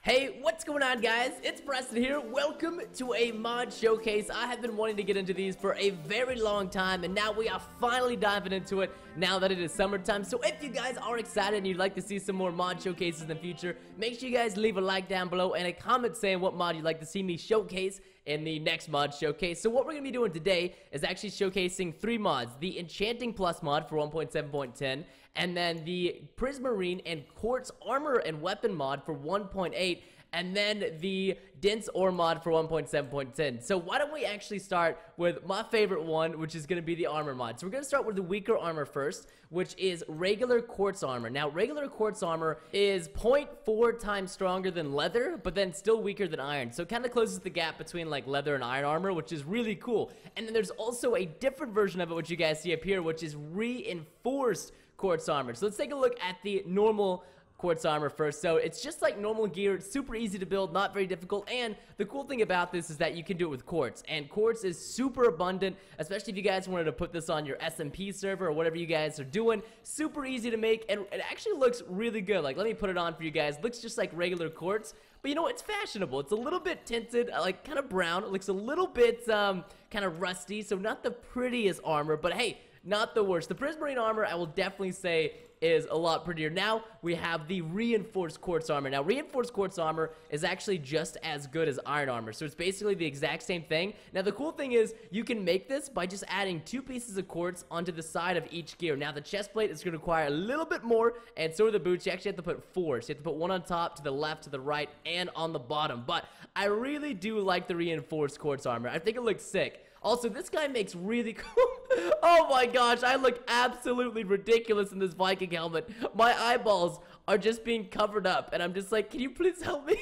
Hey, what's going on, guys? It's Preston here. Welcome to a mod showcase. I have been wanting to get into these for a very long time, and now we are finally diving into it now that it is summertime. So if you guys are excited and you'd like to see some more mod showcases in the future, make sure you guys leave a like down below and a comment saying what mod you'd like to see me showcase in the next mod showcase. So what we're going to be doing today is actually showcasing three mods: the Enchanting Plus mod for 1.7.10, and then the Prismarine and Quartz armor and weapon mod for 1.8, and then the dense ore mod for 1.7.10. So why don't we actually start with my favorite one, which is going to be the armor mod. So we're going to start with the weaker armor first, which is regular quartz armor. Now, regular quartz armor is 0.4 times stronger than leather, but then still weaker than iron. So it kind of closes the gap between like leather and iron armor, which is really cool. And then there's also a different version of it, which you guys see up here, which is reinforced quartz armor. So let's take a look at the normal quartz armor first. So it's just like normal gear. It's super easy to build, not very difficult, and the cool thing about this is that you can do it with quartz, and quartz is super abundant, especially if you guys wanted to put this on your SMP server or whatever you guys are doing. Super easy to make, and it actually looks really good. Like, let me put it on for you guys. It looks just like regular quartz, but you know, it's fashionable. It's a little bit tinted, like kind of brown. It looks a little bit kind of rusty, so not the prettiest armor, but hey, not the worst. The Prismarine armor, I will definitely say, is a lot prettier. Now, we have the reinforced quartz armor. Now, reinforced quartz armor is actually just as good as iron armor, so it's basically the exact same thing. Now, the cool thing is, you can make this by just adding 2 pieces of quartz onto the side of each gear. Now, the chest plate is going to require a little bit more, and so are the boots. You actually have to put 4, so you have to put 1 on top, to the left, to the right, and on the bottom. But I really do like the reinforced quartz armor. I think it looks sick. Also, this guy makes really cool... Oh my gosh, I look absolutely ridiculous in this Viking helmet. My eyeballs are just being covered up, and I'm just like, can you please help me?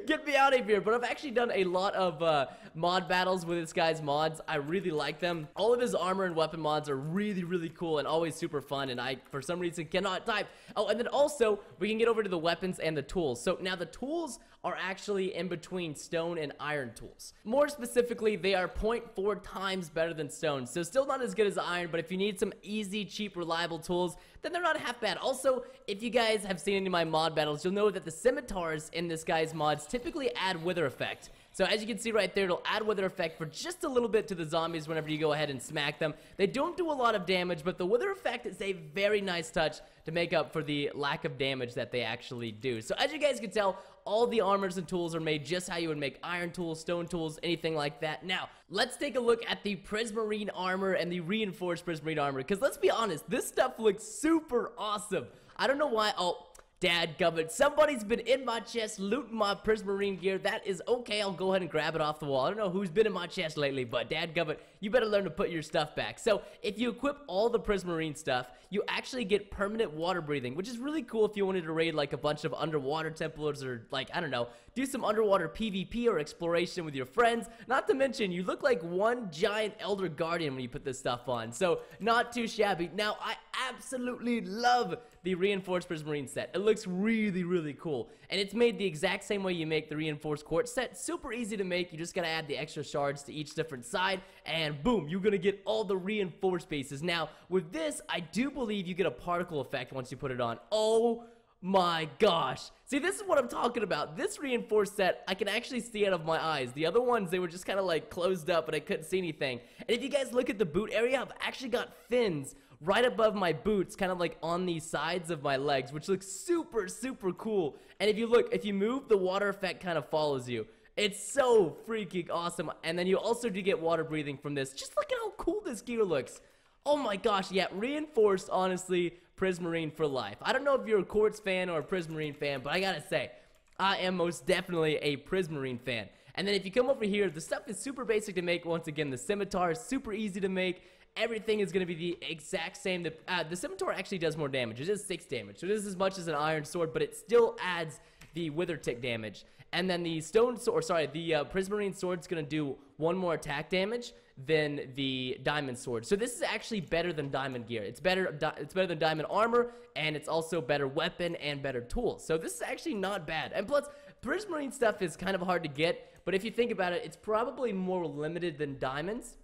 Get me out of here. But I've actually done a lot of mod battles with this guy's mods. I really like them. All of his armor and weapon mods are really, really cool and always super fun, and I, for some reason, cannot type. Oh, and then also, we can get over to the weapons and the tools. So now the tools are actually in between stone and iron tools. More specifically, they are 0.4 times better than stone. So still not as good as iron, but if you need some easy, cheap, reliable tools, then they're not half bad. Also, if you guys have seen any of my mod battles, you'll know that the scimitars in this guy's mods typically add wither effect. So as you can see right there, it'll add wither effect for just a little bit to the zombies whenever you go ahead and smack them. They don't do a lot of damage, but the wither effect is a very nice touch to make up for the lack of damage that they actually do. So as you guys can tell, all the armors and tools are made just how you would make iron tools, stone tools, anything like that. Now, let's take a look at the Prismarine armor and the reinforced Prismarine armor, because let's be honest, this stuff looks super awesome. I don't know why. Oh, dadgummit, somebody's been in my chest looting my Prismarine gear. That is okay, I'll go ahead and grab it off the wall. I don't know who's been in my chest lately, but dadgummit, you better learn to put your stuff back. So, if you equip all the Prismarine stuff, you actually get permanent water breathing, which is really cool if you wanted to raid like a bunch of underwater templars, or like, I don't know, do some underwater PvP or exploration with your friends. Not to mention, you look like one giant Elder Guardian when you put this stuff on, so not too shabby. Now, I absolutely love the reinforced Prismarine set. It looks really, really cool, and it's made the exact same way you make the reinforced quartz set. Super easy to make. You just gotta add the extra shards to each different side, and boom, you're gonna get all the reinforced bases. Now, with this, I do believe you get a particle effect once you put it on. Oh my gosh. See, this is what I'm talking about. This reinforced set, I can actually see out of my eyes. The other ones, they were just kind of like closed up and I couldn't see anything. And if you guys look at the boot area, I've actually got fins right above my boots, kind of like on the sides of my legs, which looks super, super cool. And if you look, if you move, the water effect kind of follows you. It's so freaking awesome. And then you also do get water breathing from this. Just look at how cool this gear looks. Oh my gosh, yeah, reinforced, honestly, Prismarine for life. I don't know if you're a Quartz fan or a Prismarine fan, but I gotta say, I am most definitely a Prismarine fan. And then if you come over here, the stuff is super basic to make. Once again, the scimitar is super easy to make. Everything is going to be the exact same. The scimitar actually does more damage. It does 6 damage, so it is as much as an iron sword, but it still adds the wither tick damage. And then the stone sword, or sorry, the Prismarine sword is going to do 1 more attack damage than the diamond sword. So this is actually better than diamond gear. It's better than diamond armor, and it's also better weapon and better tools. So this is actually not bad. And plus, Prismarine stuff is kind of hard to get, but if you think about it, it's probably more limited than diamonds,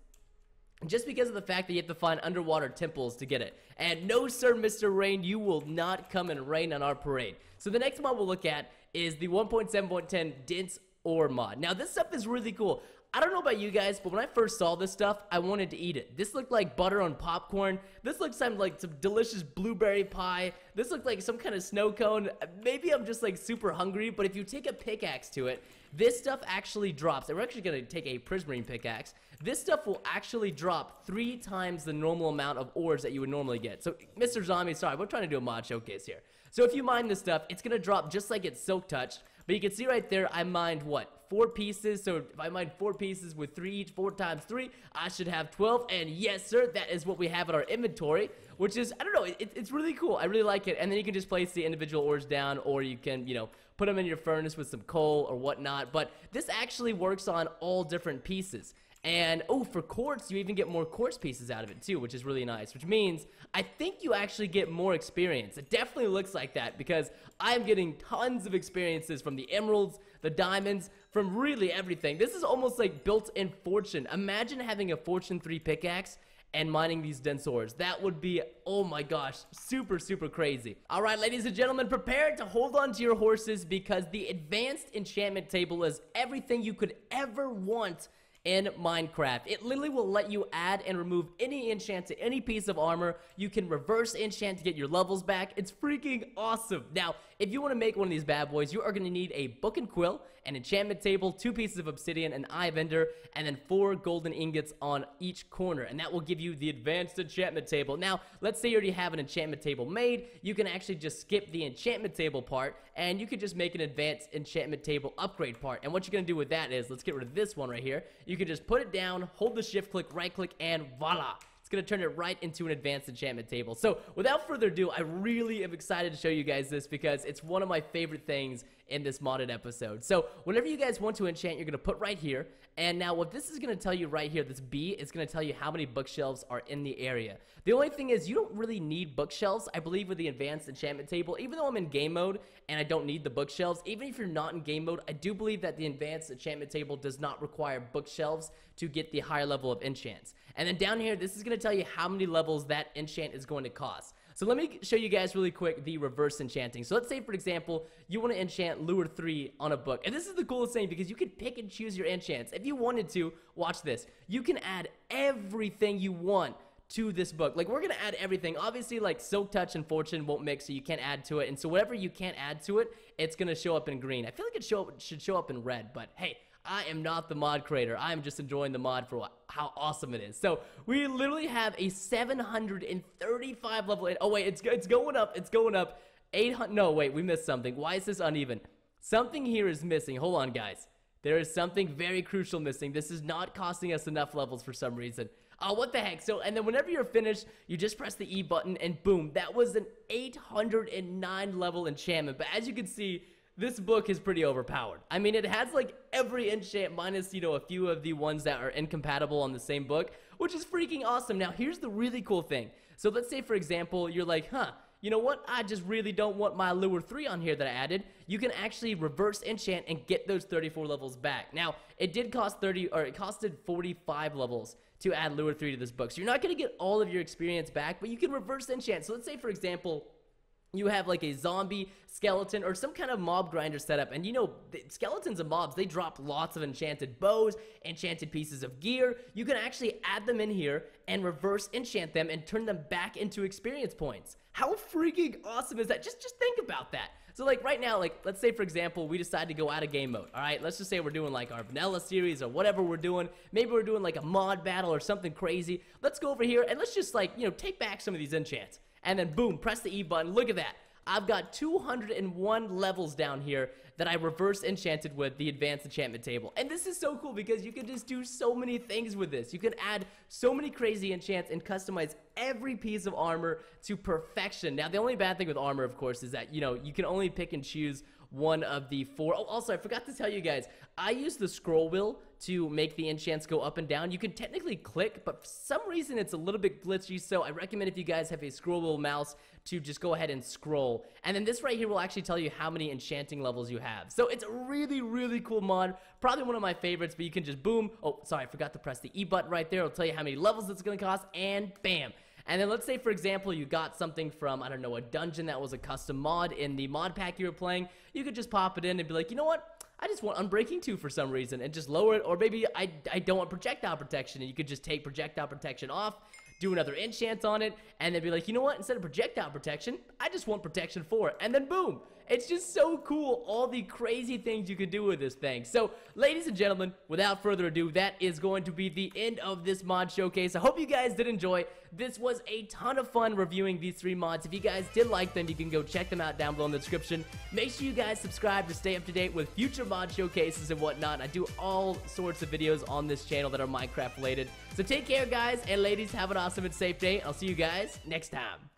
just because of the fact that you have to find underwater temples to get it. And no, sir, Mr. Rain, you will not come and rain on our parade. So the next mod we'll look at is the 1.7.10 dense ore mod. Now, this stuff is really cool. I don't know about you guys, but when I first saw this stuff, I wanted to eat it. This looked like butter on popcorn. This looked like some delicious blueberry pie. This looked like some kind of snow cone. Maybe I'm just like super hungry, but if you take a pickaxe to it, this stuff actually drops. And we're actually going to take a Prismarine pickaxe. This stuff will actually drop 3 times the normal amount of ores that you would normally get. So, Mr. Zombie, sorry, we're trying to do a mod showcase here. So if you mine this stuff, it's going to drop just like it's silk touched. But you can see right there, I mined what? 4 pieces. So if I mine 4 pieces with 3 each, 4 times 3, I should have 12. And yes, sir, that is what we have in our inventory, which is, I don't know, it's really cool. I really like it. And then you can just place the individual ores down, or you can, you know, put them in your furnace with some coal or whatnot. But this actually works on all different pieces. And, oh, for quartz, you even get more quartz pieces out of it, too, which is really nice. Which means, I think you actually get more experience. It definitely looks like that, because I'm getting tons of experiences from the emeralds, the diamonds, from really everything. This is almost like built-in fortune. Imagine having a Fortune 3 pickaxe and mining these dense ores. That would be, oh my gosh, super, super crazy. All right, ladies and gentlemen, prepare to hold on to your horses, because the advanced enchantment table is everything you could ever want in Minecraft. It literally will let you add and remove any enchant to any piece of armor. You can reverse enchant to get your levels back. It's freaking awesome. Now, if you want to make one of these bad boys, you are going to need a book and quill, an enchantment table, 2 pieces of obsidian, an eye of ender, and then 4 golden ingots on each corner. And that will give you the advanced enchantment table. Now, let's say you already have an enchantment table made. You can actually just skip the enchantment table part, and you can just make an advanced enchantment table upgrade part. And what you're going to do with that is, let's get rid of this one right here. You can just put it down, hold the shift click, right click, and voila. It's going to turn it right into an advanced enchantment table. So without further ado, I really am excited to show you guys this, because it's one of my favorite things in this modded episode. So whenever you guys want to enchant, you're going to put right here. And now what this is going to tell you right here, this B, is going to tell you how many bookshelves are in the area. The only thing is, you don't really need bookshelves, I believe, with the advanced enchantment table. Even though I'm in game mode and I don't need the bookshelves, even if you're not in game mode, I do believe that the advanced enchantment table does not require bookshelves to get the higher level of enchants. And then down here, this is going to tell you how many levels that enchant is going to cost. So let me show you guys really quick the reverse enchanting. So let's say, for example, you want to enchant Lure 3 on a book. And this is the coolest thing, because you can pick and choose your enchants. If you wanted to, watch this. You can add everything you want to this book. Like, we're going to add everything. Obviously, like, Silk Touch and Fortune won't mix, so you can't add to it. And so whatever you can't add to it, it's going to show up in green. I feel like it should show up in red, but hey, I am not the mod creator. I am just enjoying the mod for how awesome it is. So we literally have a 735 level. Oh wait, it's going up. It's going up. 800. No, wait, we missed something. Why is this uneven? Something here is missing. Hold on, guys. There is something very crucial missing. This is not costing us enough levels for some reason. Oh, what the heck? So, and then whenever you're finished, you just press the E button, and boom, that was an 809 level enchantment. But as you can see, this book is pretty overpowered. I mean, it has like every enchant minus, you know, a few of the ones that are incompatible on the same book, which is freaking awesome. Now, here's the really cool thing. So let's say, for example, you're like, you know what? I just really don't want my Lure 3 on here that I added. You can actually reverse enchant and get those 34 levels back. Now, it did cost it costed 45 levels to add Lure 3 to this book. So you're not going to get all of your experience back, but you can reverse enchant. So let's say, for example, you have like a zombie, skeleton, or some kind of mob grinder setup, and you know, the skeletons and mobs, they drop lots of enchanted bows, enchanted pieces of gear. You can actually add them in here and reverse enchant them and turn them back into experience points. How freaking awesome is that? Just think about that. So like right now, like let's say, for example, we decide to go out of game mode. All right, let's just say we're doing like our vanilla series or whatever we're doing. Maybe we're doing like a mod battle or something crazy. Let's go over here and let's just like, you know, take back some of these enchants. And then boom, press the E button. Look at that. I've got 201 levels down here that I reverse enchanted with the advanced enchantment table. And this is so cool because you can just do so many things with this. You can add so many crazy enchants and customize every piece of armor to perfection. Now, the only bad thing with armor, of course, is that, you know, you can only pick and choose one of the 4. Oh, also, I forgot to tell you guys, I use the scroll wheel to make the enchants go up and down. You can technically click, but for some reason it's a little bit glitchy, so I recommend if you guys have a scroll wheel mouse to just go ahead and scroll. And then this right here will actually tell you how many enchanting levels you have. So it's a really, really cool mod. Probably one of my favorites, but you can just boom. Oh, sorry, I forgot to press the E button right there. It'll tell you how many levels it's going to cost, and bam. And then let's say, for example, you got something from, I don't know, a dungeon that was a custom mod in the mod pack you were playing. You could just pop it in and be like, you know what? I just want Unbreaking 2 for some reason and just lower it. Or maybe I don't want projectile protection, and you could just take projectile protection off, do another enchant on it, and then be like, you know what? Instead of projectile protection, I just want protection 4. And then boom. It's just so cool, all the crazy things you can do with this thing. So, ladies and gentlemen, without further ado, that is going to be the end of this mod showcase. I hope you guys did enjoy. This was a ton of fun reviewing these 3 mods. If you guys did like them, you can go check them out down below in the description. Make sure you guys subscribe to stay up to date with future mod showcases and whatnot. I do all sorts of videos on this channel that are Minecraft related. So take care, guys, and ladies, have an awesome and safe day. I'll see you guys next time.